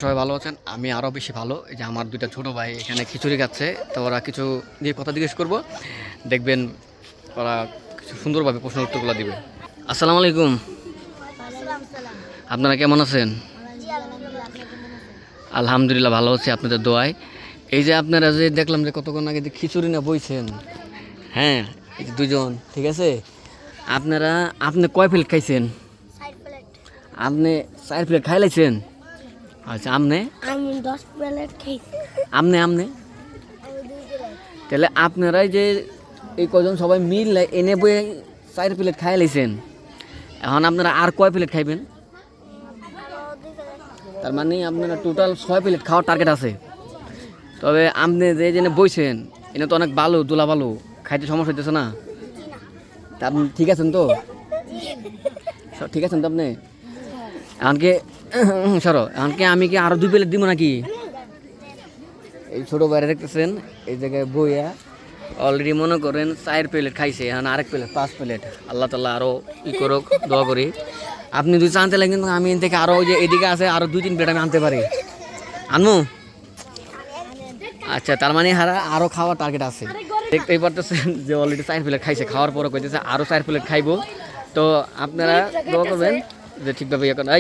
সবাই ভালো আছেন। আমি আরও বেশি ভালো। এই যে আমার দুইটা ছোটো ভাই এখানে খিচুড়ি খাচ্ছে, তো ওরা কিছু দিয়ে কথা জিজ্ঞেস করবো, দেখবেন ওরা কিছু সুন্দরভাবে প্রশ্ন উত্তরগুলো দিবে। আসসালামু আলাইকুম, সালাম সালাম। আপনারা কেমন আছেন? জি আলহামদুলিল্লাহ, আপনি কেমন আছেন? আলহামদুলিল্লাহ ভালো আছি আপনাদের দোয়ায়। এই যে আপনারা যে দেখলাম যে কতক্ষণ আগে যে খিচুড়ি না বইছেন, হ্যাঁ এই যে দুজন, ঠিক আছে, আপনি কয় প্লেট খাইছেন? Side plate. আপনি 4 প্লেট খাই লাইছেন? আচ্ছা, আমি 10 প্লেট খাইছি। আপনি আমি 2 প্লেট। তাহলে আপনারাই যে এই কজন সবাই মিল এনে বয়ে 4 প্লেট খাই লাইছেন, এখন আপনারা আর কয় প্লেট খাইবেন? 2 প্লেট। তার মানে আপনারা টোটাল 6 প্লেট খাওয়ার টার্গেট আছে। তবে আপনি যে জেনে বইছেন এনে তো অনেক ভালো, দোলা ভালো, খাইতে সমস্যা হইতেছে না? তা আপনি ঠিক আছেন তো? ঠিক আছেন তো আপনি? এমনকি সরো, এমনকি আমি কি আরো 2 প্লেট দিব নাকি? এই ছোটো বাইরে দেখতেছেন এই জায়গায় বইয়া অলরেডি মনে করেন 4 প্লেট খাইছে, এখন আরেক প্লেট 5 প্লেট। আল্লাহ তাআলা আরো ই করুক, দোয়া করি। আপনি যদি চানতে লাগেন আমি এখান থেকে আরো ওই যে এদিকে আছে আরো 2-3 প্লেট আমি আনতে পারি, আনমু। আচ্ছা, তার মানে হারা আরো খাওয়ার টার্গেট আছে। দেখতেই পারতেছেন যে অলরেডি 4 প্লেট খাইছে, খাওয়ার পরে কইতেছে আরো 4 প্লেট খাইবো। তো আপনারা দোয়া করবেন যে ঠিকভাবে ইয়ে করেন।